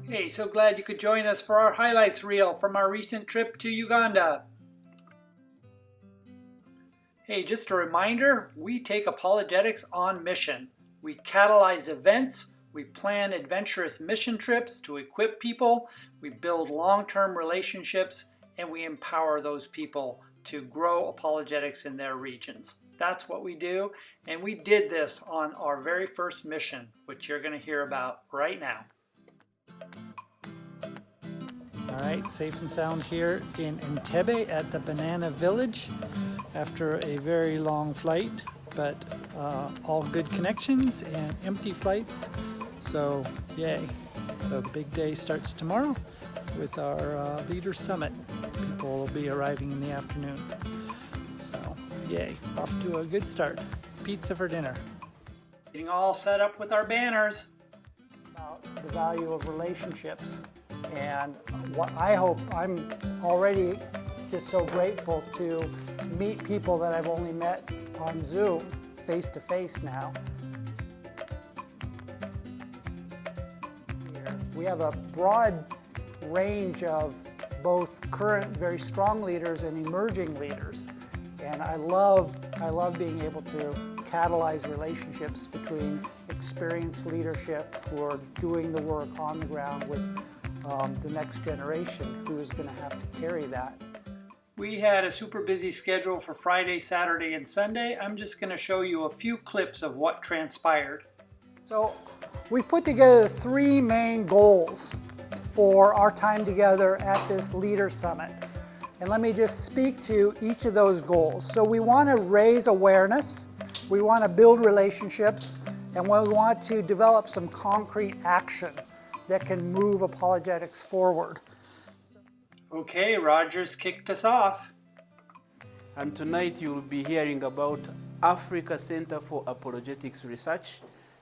Hey, so glad you could join us for our highlights reel from our recent trip to Uganda. Hey, just a reminder, we take apologetics on mission. We catalyze events, we plan adventurous mission trips to equip people, we build long-term relationships, and we empower those people to grow apologetics in their regions. That's what we do, and we did this on our very first mission, which you're going to hear about right now. All right, safe and sound here in Entebbe at the Banana Village after a very long flight, but all good connections and empty flights, so yay. So the big day starts tomorrow with our Leader Summit. People will be arriving in the afternoon. So yay, off to a good start. Pizza for dinner. Getting all set up with our banners. About the value of relationships. And what I hope, I'm already just so grateful to meet people that I've only met on Zoom, face to face now. We have a broad range of both current very strong leaders and emerging leaders. And I love being able to catalyze relationships between experienced leadership who are doing the work on the ground with the next generation who is going to have to carry that. We had a super busy schedule for Friday, Saturday, and Sunday. I'm just going to show you a few clips of what transpired. So we've put together 3 main goals for our time together at this Leader Summit. And let me just speak to each of those goals. So we want to raise awareness, we want to build relationships, and we want to develop some concrete action that can move apologetics forward. Okay, Rogers kicked us off. And tonight you'll be hearing about Africa Center for Apologetics Research,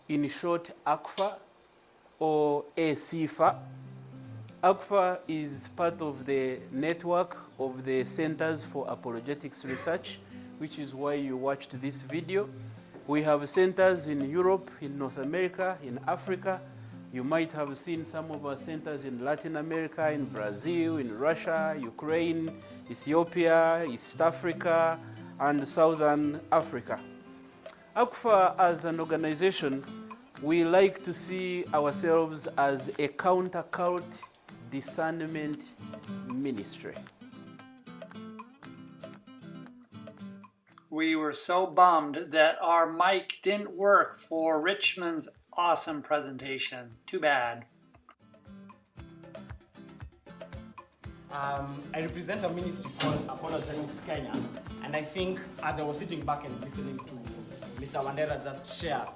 in short ACFA or ACFA. ACFA is part of the network of the Centers for Apologetics Research, which is why you watched this video. We have centers in Europe, in North America, in Africa. You might have seen some of our centers in Latin America, in Brazil, in Russia, Ukraine, Ethiopia, East Africa, and Southern Africa. ACFA as an organization, we like to see ourselves as a counter-cult discernment ministry. We were so bummed that our mic didn't work for Richmond's awesome presentation. Too bad. I represent a ministry called Apologetics Kenya, and I think as I was sitting back and listening to Mr. Wandera just share,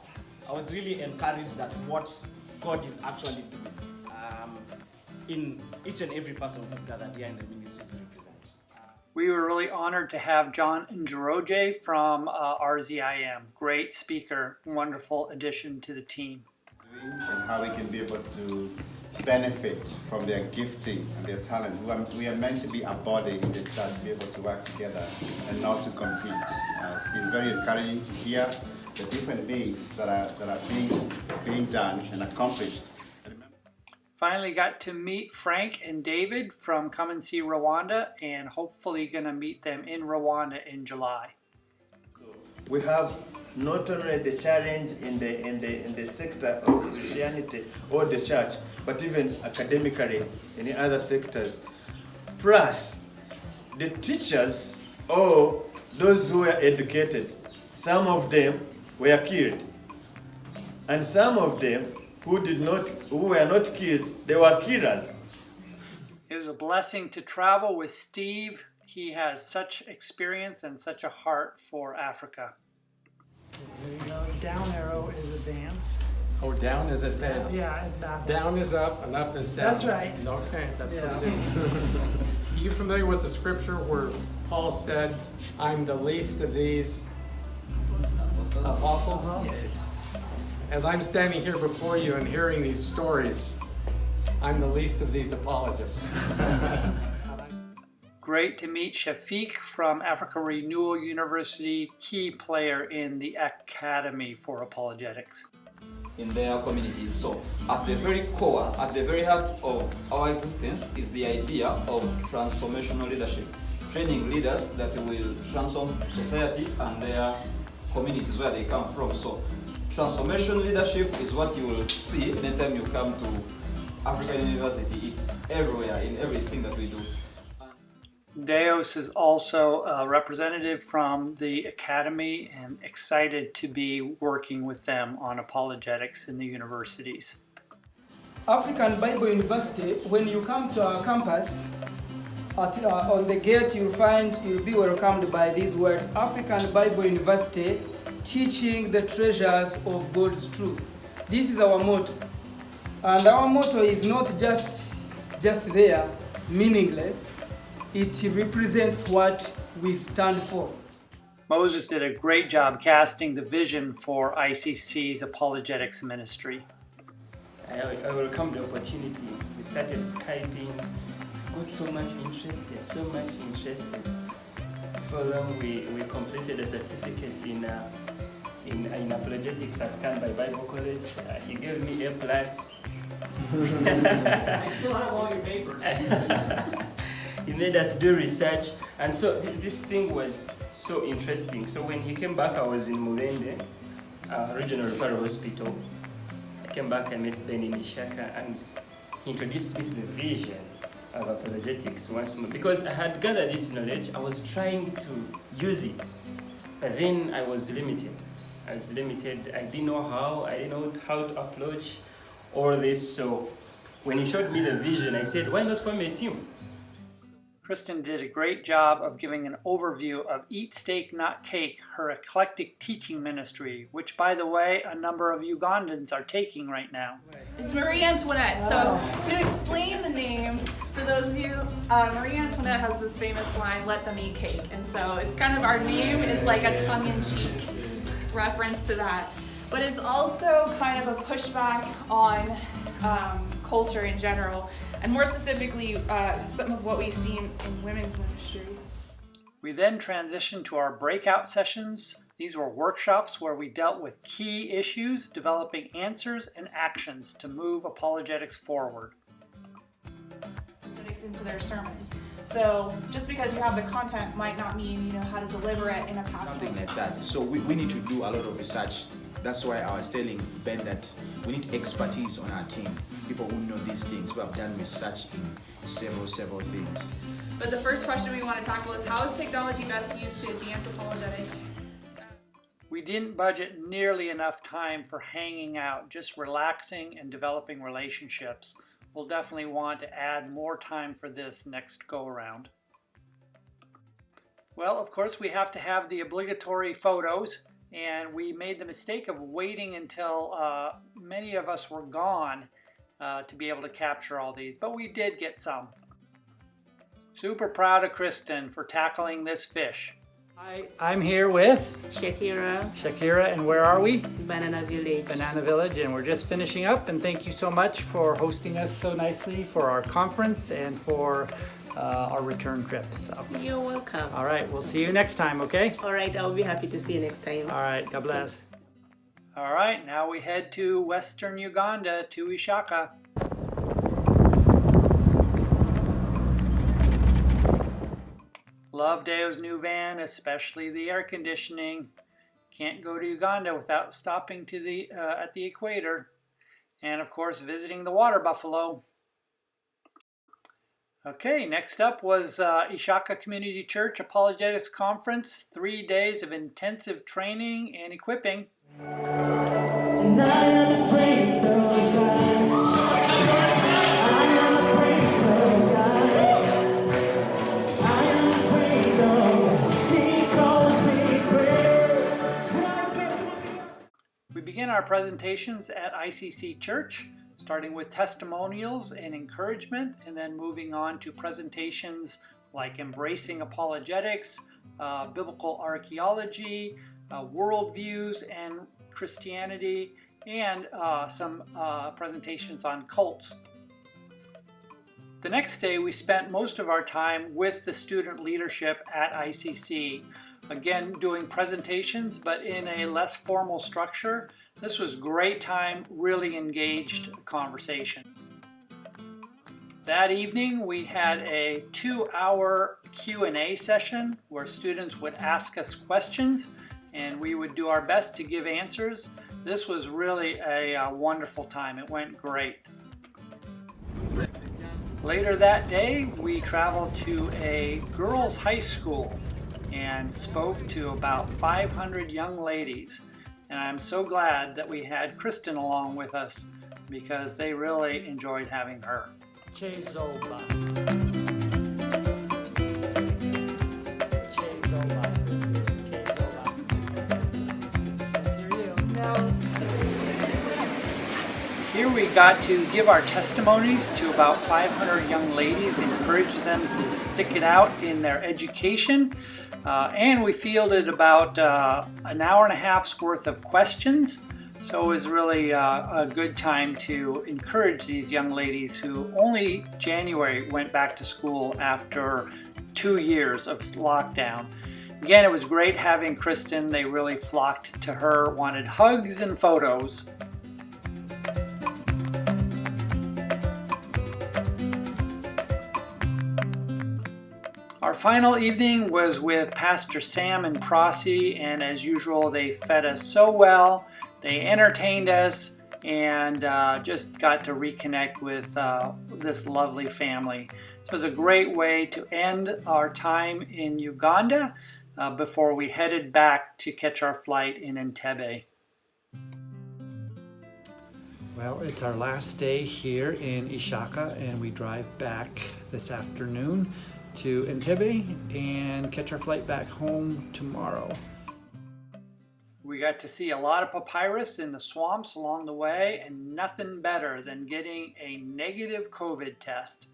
I was really encouraged at what God is actually doing in each and every person who's gathered here in the ministries we represent. We were really honored to have John Njoroge from RZIM. Great speaker, wonderful addition to the team. And how we can be able to benefit from their gifting and their talent. We are meant to be a body in the church, be able to work together and not to compete. It's been very encouraging to hear the different things that are being done and accomplished. Finally got to meet Frank and David from Come and See Rwanda, and hopefully going to meet them in Rwanda in July. We have not only the challenge in the sector of Christianity or the church, but even academically in other sectors. Plus, the teachers or those who were educated, some of them were killed, and some of them who were not killed, they were killers. It was a blessing to travel with Steve. He has such experience and such a heart for Africa. There you go. Down arrow is advance. Oh, down is advance. Yeah, it's backwards. Down is up and up is down. That's right. Okay, that's what it is. Are you familiar with the scripture where Paul said, I'm the least of these apostles? Yes. As I'm standing here before you and hearing these stories, I'm the least of these apologists. Great to meet Shafiq from Africa Renewal University, key player in the Academy for Apologetics. in their communities. So at the very core, at the very heart of our existence is the idea of transformational leadership, training leaders that will transform society and their communities where they come from. So transformation leadership is what you will see anytime you come to African University. It's everywhere, in everything that we do. Deos is also a representative from the Academy and excited to be working with them on apologetics in the universities. African Bible University, when you come to our campus, on the gate you'll be welcomed by these words, African Bible University, teaching the treasures of God's truth. This is our motto. And our motto is not just there, meaningless. It represents what we stand for. Moses did a great job casting the vision for ICC's apologetics ministry. I welcome the opportunity. We started Skyping, got so much interested. For long, we completed a certificate in apologetics at Canby Bible College. He gave me A+. I still have all your papers. He made us do research, and so this thing was so interesting. So when he came back, I was in Mulende, Regional Referral Hospital. I came back, I met Ben in Ishaka, and he introduced me to the vision of apologetics once more. Because I had gathered this knowledge, I was trying to use it, but then I was limited. I didn't know how, to approach all this. So when he showed me the vision, I said, why not form a team? Kristen did a great job of giving an overview of Eat Steak Not Cake, her eclectic teaching ministry, which, by the way, a number of Ugandans are taking right now. It's Marie Antoinette. So to explain the name, for those of you, Marie Antoinette has this famous line, let them eat cake. And so it's kind of, our name is like a tongue-in-cheek reference to that. But it's also kind of a pushback on culture in general, and more specifically, some of what we've seen in women's ministry. We then transitioned to our breakout sessions. These were workshops where we dealt with key issues, developing answers and actions to move apologetics forward. Into their sermons. So just because you have the content might not mean you know how to deliver it in a pastoral. Something like that. So we need to do a lot of research. That's why I was telling Ben that we need expertise on our team. People who know these things, who have done research in several things. But the first question we want to tackle is, how is technology best used to advance apologetics? We didn't budget nearly enough time for hanging out, just relaxing and developing relationships. We'll definitely want to add more time for this next go-around. Well, of course, we have to have the obligatory photos, and we made the mistake of waiting until many of us were gone to be able to capture all these, but we did get some. Super proud of Kristen for tackling this fish. I'm here with Shakira, and where are we? Banana Village. Banana Village, and we're just finishing up, and thank you so much for hosting us so nicely for our conference and for our return trip. So. You're welcome. All right, we'll see you next time, okay? All right, I'll be happy to see you next time. All right, God bless. All right, now we head to Western Uganda, to Ishaka. Love Deo's new van, especially the air conditioning. Can't go to Uganda without stopping to at the equator. And of course, visiting the water buffalo. Okay, next up was Ishaka Community Church Apologetics Conference. 3 days of intensive training and equipping. And I am afraid of God. We begin our presentations at ICC Church, starting with testimonials and encouragement, and then moving on to presentations like embracing apologetics, biblical archaeology, worldviews and Christianity, and some presentations on cults. The next day, we spent most of our time with the student leadership at ICC. Again, doing presentations, but in a less formal structure. This was a great time, really engaged conversation. That evening we had a 2-hour Q&A session where students would ask us questions and we would do our best to give answers. This was really a wonderful time. It went great. Later that day, we traveled to a girls' high school and spoke to about 500 young ladies. And I'm so glad that we had Kristen along with us because they really enjoyed having her. Chezoba. Here we got to give our testimonies to about 500 young ladies, encourage them to stick it out in their education, and we fielded about an hour and a half's worth of questions. So it was really a good time to encourage these young ladies who only January went back to school after 2 years of lockdown. Again, it was great having Kristen. They really flocked to her, wanted hugs and photos. Our final evening was with Pastor Sam and Prosy, and as usual, they fed us so well. They entertained us and just got to reconnect with this lovely family. So it was a great way to end our time in Uganda before we headed back to catch our flight in Entebbe. Well, it's our last day here in Ishaka, and we drive back this afternoon to Entebbe and catch our flight back home tomorrow. We got to see a lot of papyrus in the swamps along the way, and nothing better than getting a negative COVID test.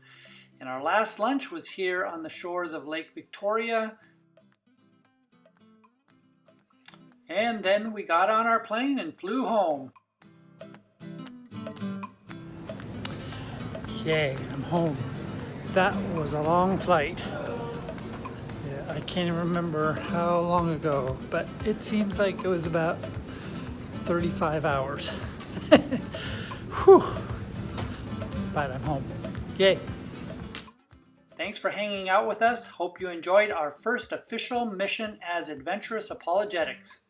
And our last lunch was here on the shores of Lake Victoria. And then we got on our plane and flew home. Yay, I'm home. That was a long flight. Yeah, I can't even remember how long ago, but it seems like it was about 35 hours. Whew. But I'm home. Yay. Thanks for hanging out with us. Hope you enjoyed our first official mission as Adventurous Apologetics.